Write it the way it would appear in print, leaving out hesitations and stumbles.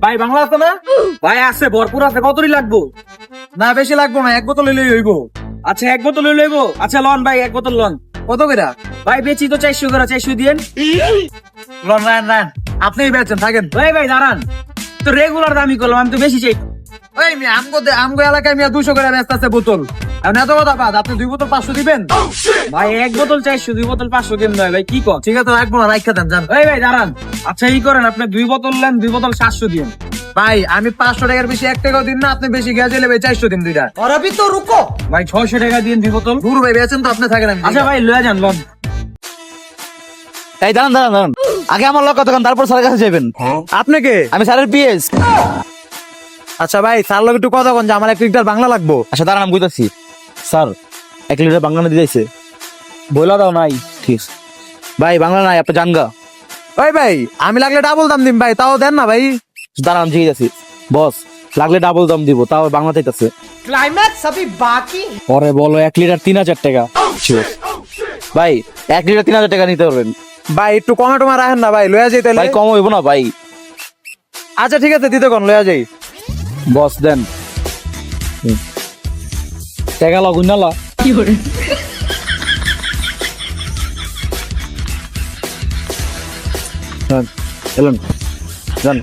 ভাই বাংলা আছে না? ভাই আছে, ভরপুর আছে। কতটি লাগবো? না বেশি লাগবো না, 1 বোতল হইলেই হইব। আচ্ছা 1 বোতল লইবো। আচ্ছা লন ভাই 1 বোতল লন। কত কইরা? ভাই বেচি তো 400 করে, 400 দিয়েন। লন নেন, আপনিই বেচেন, থাকেন। ভাই ভাই দাঁড়ান, তো রেগুলার দামি করলাম, আমি তো বেশি চাই। ওই মিয়া আমগো এলাকায় মিয়া 200 করে ব্যস্ত আছে বোতল। এখন এত কথা বাদ, আপনি 2 বোতল 500 দিবেন? ভাই 1 বোতল 400, 2 বোতল 500 কেমন হয় ভাই, কি কর? ঠিক আছে রাখবো না, রাখা দেন যান। ভাই ভাই দাঁড়ান, আচ্ছা ই করেন, আপনি 2 বোতল নেন, 2 বোতল 700 দিয়েন। ভাই আমি 500 টাকার বেশি 1 টাকাও দিন না, আপনি বেশি গেছে ভাই 400 দিন দুইটা। और अभी तो रुको। ভাই 600 টাকা দিন 2 বোতল। গুরু ভাই বেচেন তো, আপনি থাকেন। আমি আচ্ছা ভাই লয়ে যান লন। এই দাঁড়ান দাঁড়ান দাঁড়ান, আগে আমার লোক কতক্ষণ, তারপর স্যারের কাছে যাবেন। আপনি কে? আমি স্যারের পিএস। আচ্ছা ভাই স্যার লোক একটু কথা কোন যে আমার 1 লিটার বাংলা লাগবো। আচ্ছা দাঁড়ান, আমি বুঝতেছি। স্যার 1 লিটার বাংলা না দিয়েছে, বইলা দাও নাই। ঠিক আছে ভাই, বাংলা নাই, আপনি জানগা। ওই ভাই আমি লাগলে ডাবল দাম দিম ভাই, তাও দেন না ভাই। দাঁড়ান ঠিক আছে বস, লাগলে ডাবল দাম দিব, তাও বাংলা চাইতেছে। क्लाइमैक्स अभी बाकी है। পরে বলো 1 লিটার 3000 টাকা। Sure. ভাই 1 লিটার 3000 টাকা নিতে পারবেন ভাই একটু কমে টমে রাখেন না ভাই, লয়া যাই তাহলে। ভাই, কম হইব না ভাই। আচ্ছা ঠিক আছে দিতে কোন, লয়া যাই। বস দেন টাকা লাগুন না লা। এলেন যান।